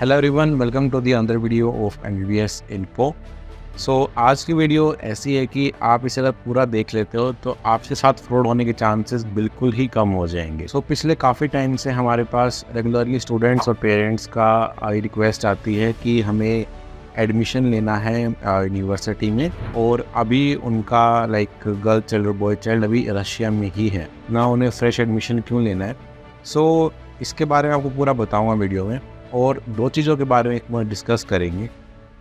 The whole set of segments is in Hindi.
Hello everyone, welcome to the another video of MBBS info. आज की वीडियो ऐसी है कि आप इसे अगर पूरा देख लेते हो तो आपके साथ फ्रॉड होने के चांसेस बिल्कुल ही कम हो जाएंगे। पिछले काफ़ी टाइम से हमारे पास रेगुलरली स्टूडेंट्स और पेरेंट्स का रिक्वेस्ट आती है कि हमें एडमिशन लेना है यूनिवर्सिटी में, और अभी उनका गर्ल चाइल्ड और बॉय चाइल्ड अभी रशिया में ही है ना, उन्हें फ्रेश एडमिशन क्यों लेना है। इसके बारे में आपको पूरा बताऊँगा वीडियो में, और दो चीज़ों के बारे में एक बार डिस्कस करेंगे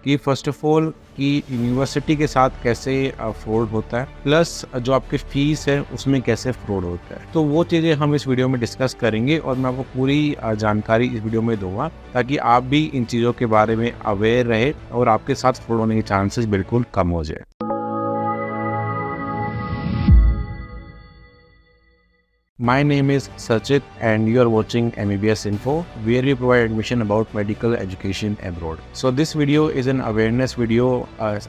कि फर्स्ट ऑफ ऑल कि यूनिवर्सिटी के साथ कैसे फ्रॉड होता है, प्लस जो आपकी फ़ीस है उसमें कैसे फ्रॉड होता है। तो वो चीज़ें हम इस वीडियो में डिस्कस करेंगे और मैं आपको पूरी जानकारी इस वीडियो में दूंगा ताकि आप भी इन चीज़ों के बारे में अवेयर रहे और आपके साथ फ्रॉड होने के चांसेस बिल्कुल कम हो जाए। My name is Sachit and you are watching MEBS Info, where we provide admission about medical education abroad. So this video is an awareness video,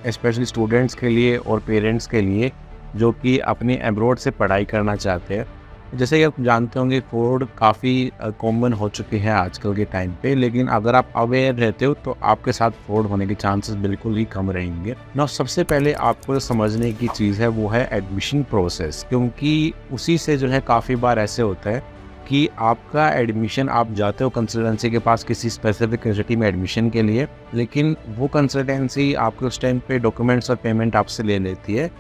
especially students के लिए और parents के लिए जो कि अपने abroad से पढ़ाई करना चाहते हैं। जैसे कि आप जानते होंगे फ्रॉड काफ़ी कॉमन हो चुके हैं आजकल के टाइम पे, लेकिन अगर आप अवेयर रहते हो तो आपके साथ फ्रॉड होने के चांसेस बिल्कुल ही कम रहेंगे ना। सबसे पहले आपको समझने की चीज़ है वो है एडमिशन प्रोसेस, क्योंकि उसी से जो है काफ़ी बार ऐसे होता है कि आपका एडमिशन, आप जाते हो कंसल्टेंसी के पास किसी स्पेसिफिक यूनिवर्सिटी में एडमिशन के लिए, लेकिन वो कंसल्टेंसी आपके उस टाइम पे डॉक्यूमेंट्स और पेमेंट आपसे ले लेती है,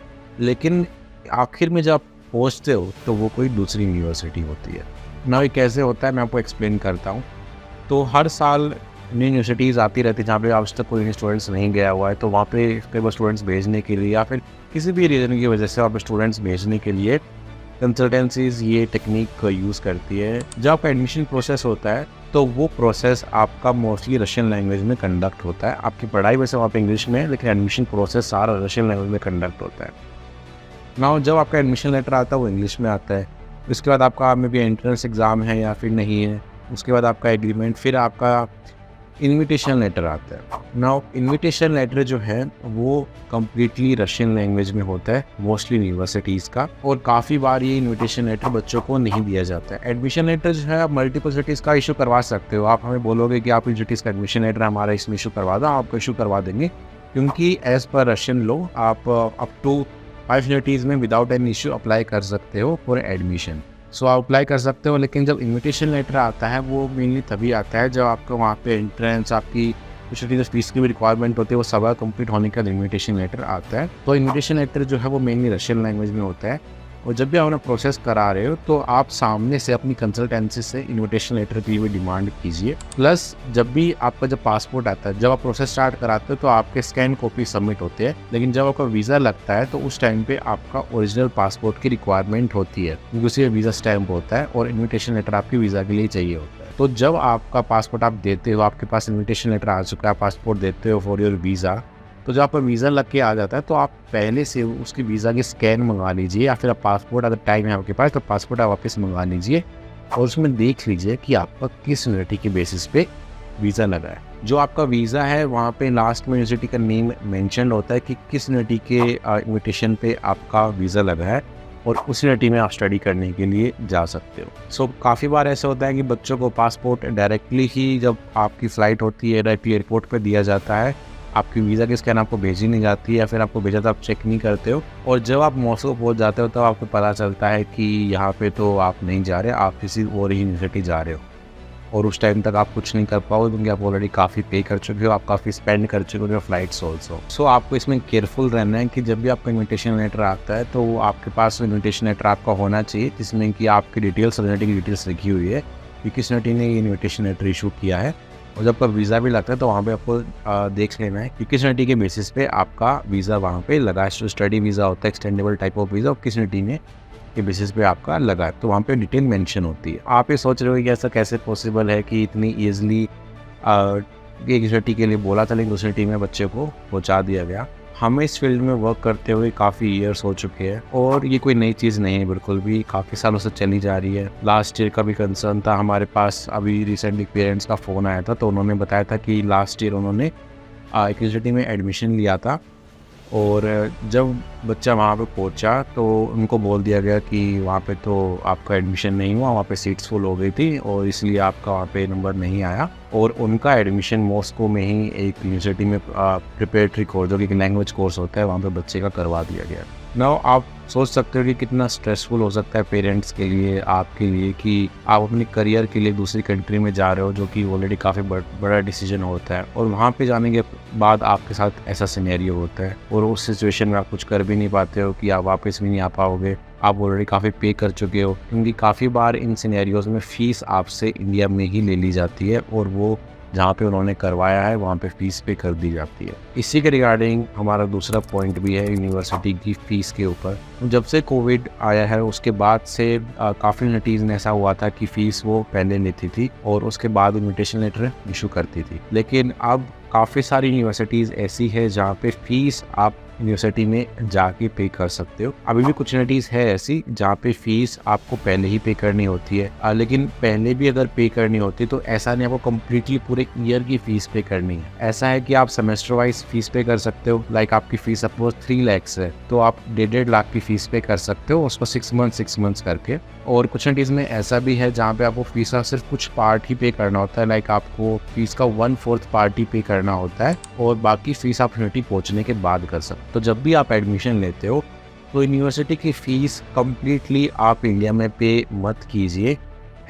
लेकिन आखिर में जब आप पहुँचते हो तो वो कोई दूसरी यूनिवर्सिटी होती है ना। ये कैसे होता है मैं आपको एक्सप्लेन करता हूँ। तो हर साल न्यू यूनिवर्सिटीज़ आती रहती है जहाँ पे आज तक कोई स्टूडेंट्स नहीं गया हुआ है, तो वहाँ पे कई बार स्टूडेंट्स भेजने के लिए या फिर किसी भी रीज़न की वजह से वहाँ पे स्टूडेंट्स भेजने के लिए कंसल्टेंसीज ये टेक्निक यूज़ करती है। जब आपका एडमिशन प्रोसेस होता है तो वो प्रोसेस आपका मोस्टली रशियन लैंग्वेज में कंडक्ट होता है। आपकी पढ़ाई वैसे वहाँ पे इंग्लिश में है, लेकिन एडमिशन प्रोसेस सारा रशियन लैंग्वेज में कंडक्ट होता है ना। जब आपका एडमिशन लेटर आता है वो इंग्लिश में आता है, उसके बाद आपका में भी एंट्रेंस एग्ज़ाम है या फिर नहीं है, उसके बाद आपका एग्रीमेंट, फिर आपका इनविटेशन लेटर आता है ना। इनविटेशन लेटर जो है वो कम्प्लीटली रशियन लैंग्वेज में होता है मोस्टली यूनिवर्सिटीज़ का, और काफ़ी बार ये इनविटेशन लेटर बच्चों को नहीं दिया जाता है। एडमिशन लेटर जो है आप मल्टीपल यूनिवर्सिटीज़ का इशू करवा सकते हो। आप हमें बोलोगे कि आप यूनिवर्सिटीज़ का एडमिशन लेटर हमारा इसमें इशू करवा दो, आपको इशू करवा देंगे, क्योंकि एज़ पर रशियन लॉ आप अप टू 5 यूनिवर्सिटीज़ में विदाउट एनी इशू अप्लाई कर सकते हो फॉर एडमिशन। आप अप्लाई कर सकते हो, लेकिन जब इनविटेशन लेटर आता है वो मेनली तभी आता है जब आपको वहाँ पे एंट्रेंस, आपकी कुछ फीस की भी रिक्वायरमेंट होती है, वो सब कंप्लीट होने के बाद इनविटेशन लेटर आता है। तो इनविटेशन लेटर जो है वो मेनली रशियन लैंग्वेज में होता है, और जब भी आप अपना प्रोसेस करा रहे हो तो आप सामने से अपनी कंसल्टेंसी से इनविटेशन लेटर की भी डिमांड कीजिए। प्लस जब भी आपका जब पासपोर्ट आता है, जब आप प्रोसेस स्टार्ट कराते हो तो आपके स्कैन कॉपी सबमिट होते हैं, लेकिन जब आपका वीज़ा लगता है तो उस टाइम पे आपका ओरिजिनल पासपोर्ट की रिक्वायरमेंट होती है, क्योंकि उसी में वीज़ा स्टैम्प होता है और इन्विटेशन लेटर आपकी वीज़ा के लिए चाहिए होता है। तो जब आपका पासपोर्ट आप देते हो, आपके पास इन्विटेशन लेटर आ चुका है, पासपोर्ट देते हो फॉर योर वीज़ा, तो जब आपका वीज़ा लग के आ जाता है तो आप पहले से उसकी वीज़ा की स्कैन मंगा लीजिए, या फिर आप पासपोर्ट अगर टाइम है आपके पास तो पासपोर्ट आप वापस मंगा लीजिए, और उसमें देख लीजिए कि आपका किस यूनिवर्सिटी के बेसिस पे वीज़ा लगा है। जो आपका वीज़ा है वहाँ पे लास्ट में यूनिवर्सिटी का नेम मेंशन होता है कि किस यूनिवर्सिटी के इन्विटेशन पे आपका वीज़ा लगा है, और उस यूनिवर्सिटी में आप स्टडी करने के लिए जा सकते हो। काफ़ी बार ऐसा होता है कि बच्चों को पासपोर्ट डायरेक्टली ही जब आपकी फ़्लाइट होती है डायरेक्टली एयरपोर्ट पर दिया जाता है, आपकी वीज़ा की स्कैन आपको भेजी नहीं जाती है, या फिर आपको भेजा तो आप चेक नहीं करते हो, और जब आप मॉस्को पहुंच जाते हो तो आपको पता चलता है कि यहाँ पे तो आप नहीं जा रहे, आप किसी और ही यूनिवर्सिटी जा रहे हो, और उस टाइम तक आप कुछ नहीं कर पाओगे क्योंकि आप ऑलरेडी काफ़ी पे कर चुके हो, आप काफ़ी स्पेंड कर चुके हो फ्लाइट्स ऑल्सो। आपको इसमें केयरफुल रहना है कि जब भी आपका इन्विटेशन लेटर आता है तो आपके पास इन्विटेशन लेटर आपका होना चाहिए, जिसमें कि आपकी डिटेल्स, यूनिवर्सिटी की डिटेल्स लिखी हुई है कि किस यूनिवर्सिटी ने ये इन्विटेशन लेटर इशू किया है, और जब आपका वीज़ा भी लगता है तो वहाँ पे आपको देख लेना है कि किस यूनिवर्सिटी के बेसिस पे आपका वीज़ा वहाँ पे लगा है। स्टडी वीज़ा होता है, एक्सटेंडेबल टाइप ऑफ वीज़ा, और किस यूनिवर्सिटी ने के बेसिस पे आपका लगा है, तो वहाँ पे डिटेल मेंशन होती है। आप ये सोच रहे हो कि ऐसा कैसे पॉसिबल है कि इतनी ईजिली एक यूनिवर्सिटी के लिए बोला था लेकिन दूसरी टीम में बच्चे को पहुँचा दिया गया। हमें इस फील्ड में वर्क करते हुए काफ़ी ईयर्स हो चुके हैं, और ये कोई नई चीज़ नहीं है, बिल्कुल भी काफ़ी सालों से चली जा रही है। लास्ट ईयर का भी कंसर्न था हमारे पास, अभी रिसेंटली पेरेंट्स का फ़ोन आया था तो उन्होंने बताया था कि लास्ट ईयर उन्होंने एक यूनिवर्सिटी में एडमिशन लिया था, और जब बच्चा वहाँ पे पहुँचा तो उनको बोल दिया गया कि वहाँ पे तो आपका एडमिशन नहीं हुआ, वहाँ पे सीट्स फुल हो गई थी और इसलिए आपका वहाँ पे नंबर नहीं आया। और उनका एडमिशन मॉस्को में ही एक यूनिवर्सिटी में प्रिपरेटरी कोर्स, जो कि लैंग्वेज कोर्स होता है, वहाँ पे बच्चे का करवा दिया गया। नाउ आप सोच सकते हो कि कितना स्ट्रेसफुल हो सकता है पेरेंट्स के लिए, आपके लिए, कि आप अपने करियर के लिए दूसरी कंट्री में जा रहे हो, जो कि ऑलरेडी काफ़ी बड़ा डिसीजन होता है, और वहाँ पे जाने के बाद आपके साथ ऐसा सिनेरियो होता है और उस सिचुएशन में आप कुछ कर भी नहीं पाते हो कि आप वापस भी नहीं आ पाओगे। आप ऑलरेडी काफ़ी पे कर चुके हो, क्योंकि काफ़ी बार इन सिनेरियोज़ में फ़ीस आपसे इंडिया में ही ले ली जाती है और वो जहाँ पे उन्होंने करवाया है वहाँ पे फ़ीस पे कर दी जाती है। इसी के रिगार्डिंग हमारा दूसरा पॉइंट भी है यूनिवर्सिटी की फ़ीस के ऊपर। जब से कोविड आया है उसके बाद से काफ़ी यूनिवर्सिटीज़ में ऐसा हुआ था कि फ़ीस वो पहले लेती थी और उसके बाद इन्विटेशन लेटर इशू करती थी। लेकिन अब काफ़ी सारी यूनिवर्सिटीज़ ऐसी है जहाँ पे फ़ीस आप यूनिवर्सिटी में जाके पे कर सकते हो। अभी भी कुछ यूनिवर्सिटीज़ है ऐसी जहाँ पे फ़ीस आपको पहले ही पे करनी होती है, लेकिन पहले भी अगर पे करनी होती है तो ऐसा नहीं आपको कम्प्लीटली पूरे ईयर की फ़ीस पे करनी है। ऐसा है कि आप सेमेस्टर वाइज फ़ीस पे कर सकते हो। लाइक आपकी फ़ीस सपोज 3 लाख है तो आप 1.5 लाख की फ़ीस पे कर सकते हो, उसको 6 मंथ्स करके। और कुछ यूनिवर्सिटीज़ में ऐसा भी है जहाँ पे आपको फ़ीस का सिर्फ कुछ पार्ट ही पे करना होता है। लाइक आपको फ़ीस का 1/4 पार्ट ही पे करना होता है और बाकी फ़ीस आप यूनिवर्सिटी पहुँचने के बाद कर सकते हो। तो जब भी आप एडमिशन लेते हो तो यूनिवर्सिटी की फ़ीस कम्प्लीटली आप इंडिया में पे मत कीजिए।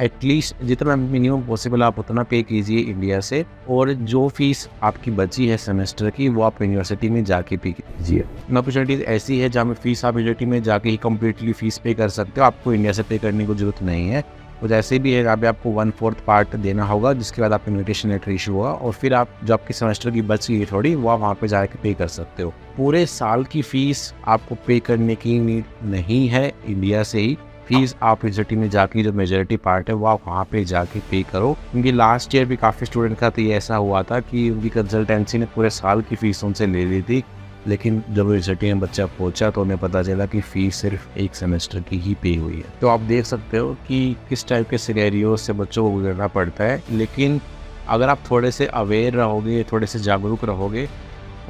एटलीस्ट जितना मिनिमम पॉसिबल आप उतना पे कीजिए इंडिया से, और जो फ़ीस आपकी बची है सेमेस्टर की वो आप यूनिवर्सिटी में जाके पे कीजिए। अपॉर्चुनिटीज़ ऐसी है जहाँ में फ़ीस आप यूनिवर्सिटी में जाके ही कम्प्लीटली फ़ीस पे कर सकते हो, आपको इंडिया से पे करने की ज़रूरत नहीं है। कुछ ऐसे भी है जहाँ पे आपको 1/4 पार्ट देना होगा, जिसके बाद आपको इन्विटेशन लेटर इशू होगा और फिर आप जो आपकी सेमेस्टर की बच गई थोड़ी वो आप वहाँ पे जाके पे कर सकते हो। पूरे साल की फ़ीस आपको पे करने की नीड नहीं है इंडिया से ही। फ़ीस आप यूनिवर्सिटी में जाके जो मेजॉरिटी पार्ट है वो आप वहाँ पे जाके पे करो, क्योंकि लास्ट ईयर भी काफ़ी स्टूडेंट का तो ये ऐसा हुआ था कि उनकी कंसल्टेंसी ने पूरे साल की फ़ीस उनसे ले ली थी, लेकिन जब यूनिवर्सिटी में बच्चा पहुंचा तो उन्हें पता चला कि फ़ीस सिर्फ एक सेमेस्टर की ही पे हुई है। तो आप देख सकते हो कि किस टाइप के सिनेरियो से बच्चों को गुजरना पड़ता है। लेकिन अगर आप थोड़े से अवेयर रहोगे, थोड़े से जागरूक रहोगे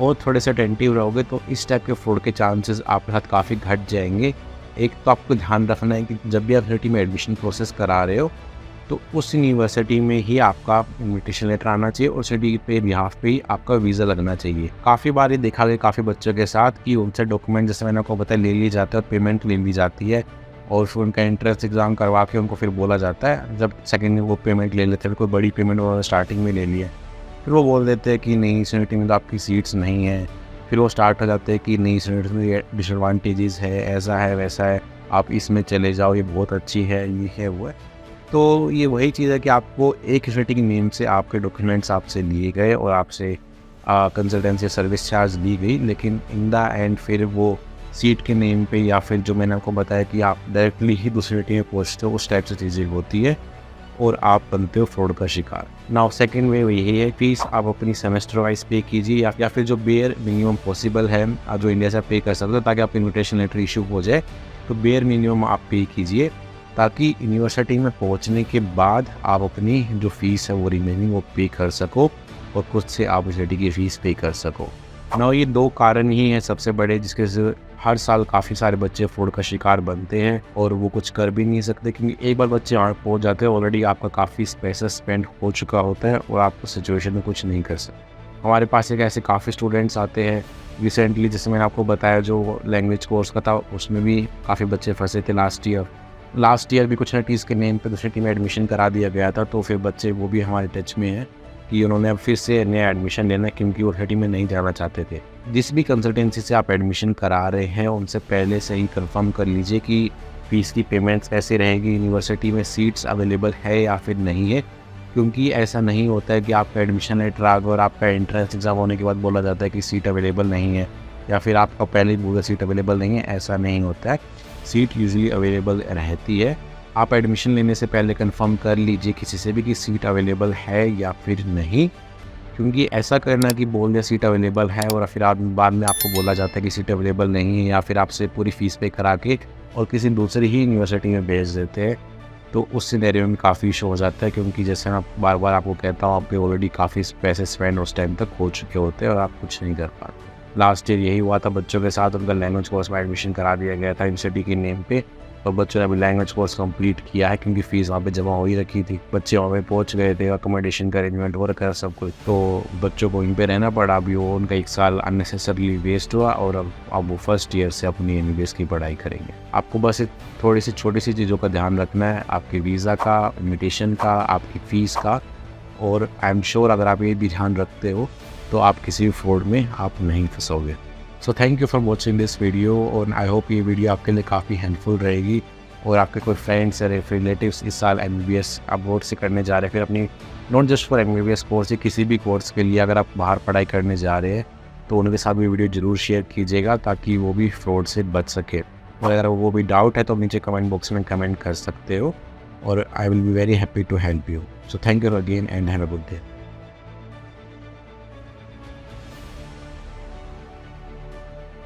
और थोड़े से अटेंटिव रहोगे तो इस टाइप के फ्रॉड के चांसेस आपके साथ काफ़ी घट जाएंगे। एक तो आपको ध्यान रखना है कि जब भी आप यूनिवर्सिटी में एडमिशन प्रोसेस करा रहे हो तो उस यूनिवर्सिटी में ही आपका इन्विटेशन लेटर आना चाहिए और सिटी पे बिहाफ पे ही आपका वीज़ा लगना चाहिए। काफ़ी बार ये देखा गया काफ़ी बच्चों के साथ कि उनसे डॉक्यूमेंट, जैसे मैंने आपको बताया, ले लिए जाते हैं और पेमेंट ले ली जाती है और फिर उनका एंट्रेंस एग्ज़ाम करवा के उनको फिर बोला जाता है, जब सेकेंड में वो पेमेंट ले लेते हैं, कोई बड़ी पेमेंट उन्होंने स्टार्टिंग में ले ली है, फिर वो बोल देते हैं कि नहीं इस यूनिवर्सिटी में तो आपकी सीट्स नहीं है। फिर वो स्टार्ट हो जाते हैं कि नहीं इस यूनिवर्सिटी में डिसएडवांटेजेस है, ऐसा है वैसा है, आप इसमें चले जाओ, ये बहुत अच्छी है, ये है वो है। तो ये वही चीज़ है कि आपको एक यूनिवर्सिटी की नेम से आपके डॉक्यूमेंट्स आपसे लिए गए और आपसे कंसल्टेंसी सर्विस चार्ज दी गई, लेकिन इन द एंड फिर वो सीट के नेम पे या फिर जो मैंने आपको बताया कि आप डायरेक्टली ही दूसरी यूनिवर्सिटी में पहुँचते हो, उस टाइप से चीज़ें होती है और आप बनते हो फ्रॉड का शिकार। नाउ सेकंड वे यही है, फीस आप अपनी सेमेस्टर वाइज पे कीजिए या फिर जो बेयर मिनिमम पॉसिबल है जो इंडिया से पे कर सकते हो ताकि आपको इन्विटेशन लेटर इशू हो जाए, तो बेयर मिनिमम आप पे कीजिए ताकि यूनिवर्सिटी में पहुंचने के बाद आप अपनी जो फ़ीस है वो रिमेनिंग वो पे कर सको और खुद से आप यूनिवर्सिटी की फ़ीस पे कर सको। ना ये 2 कारण ही हैं सबसे बड़े जिसके से हर साल काफ़ी सारे बच्चे फ्रॉड का शिकार बनते हैं और वो कुछ कर भी नहीं सकते, क्योंकि एक बार बच्चे वहाँ पहुँच जाते हैं ऑलरेडी आपका काफ़ी पैसा स्पेंड हो चुका होता है और आप उस सिचुएशन में कुछ नहीं कर सकते। हमारे पास एक ऐसे काफ़ी स्टूडेंट्स आते हैं रिसेंटली, जैसे मैंने आपको बताया जो लैंग्वेज कोर्स का था उसमें भी काफ़ी बच्चे फंसे थे लास्ट ईयर भी कुछ यूनिवर्सिटीज़ के नेम पे दूसरी टीम में एडमिशन करा दिया गया था, तो फिर बच्चे वो भी हमारे टच में हैं कि उन्होंने अब फिर से नया एडमिशन लेना क्योंकि वो यूनिवर्सिटी में नहीं जाना चाहते थे। जिस भी कंसल्टेंसी से आप एडमिशन करा रहे हैं उनसे पहले से ही कंफर्म कर लीजिए कि फ़ीस की पेमेंट्स कैसे रहेगी, यूनिवर्सिटी में सीट्स अवेलेबल है या फिर नहीं है, क्योंकि ऐसा नहीं होता है कि आपका एडमिशन लेटर आ गया और आपका एंट्रेंस एग्ज़ाम होने के बाद बोला जाता है कि सीट अवेलेबल नहीं है या फिर आपका पहले ही बोला सीट अवेलेबल नहीं है। ऐसा नहीं होता है, सीट यूजुअली अवेलेबल रहती है। आप एडमिशन लेने से पहले कंफर्म कर लीजिए किसी से भी कि सीट अवेलेबल है या फिर नहीं, क्योंकि ऐसा करना कि बोल दिया सीट अवेलेबल है और फिर बाद में आपको बोला जाता है कि सीट अवेलेबल नहीं है या फिर आपसे पूरी फ़ीस पे करा के और किसी दूसरी ही यूनिवर्सिटी में भेज देते हैं, तो उस सिनेरियो में काफ़ी इशू हो जाता है, क्योंकि जैसे मैं बार बार आपको कहता हूँ आपके ऑलरेडी काफ़ी पैसे स्पेंड उस टाइम तक हो चुके होते हैं और आप कुछ नहीं कर पाते। लास्ट ईयर यही हुआ था बच्चों के साथ, उनका लैंग्वेज कोर्स में एडमिशन करा दिया गया था IMCITY की नेम पे, और बच्चों ने अभी लैंग्वेज कोर्स कंप्लीट किया है क्योंकि फ़ीस वहाँ पे जमा हो ही रखी थी। बच्चे वहाँ पे पहुँच गए थे, अकोमोडेशन का अरेंजमेंट हो रखा है सब कुछ, तो बच्चों को वहीं पे रहना पड़ा। अभी वो उनका 1 साल अननेसेसरली वेस्ट हुआ और अब वो फर्स्ट ईयर से अपनी MBBS की पढ़ाई करेंगे। आपको बस थोड़ी सी छोटी सी चीज़ों का ध्यान रखना है, आपके वीज़ा का, इन्विटेशन का, आपकी फ़ीस का, और आई एम श्योर अगर आप ये भी ध्यान रखते हो तो आप किसी भी फ्रॉड में आप नहीं फंसोगे। So thank you for watching this video, और आई होप ये वीडियो आपके लिए काफ़ी हेल्पफुल रहेगी। और आपके कोई फ्रेंड्स या रिलेटिव्स इस साल MBBS अब्रॉड से करने जा रहे हैं, फिर अपनी not just for MBBS course, या किसी भी कोर्स के लिए अगर आप बाहर पढ़ाई करने जा रहे हैं, तो उनके साथ भी वीडियो ज़रूर शेयर कीजिएगा ताकि वो भी फ्रॉड से बच सके। और अगर वो भी डाउट है तो नीचे कमेंट बॉक्स में कमेंट कर सकते हो, और I will be very happy to help you. So thank you again and have a good day.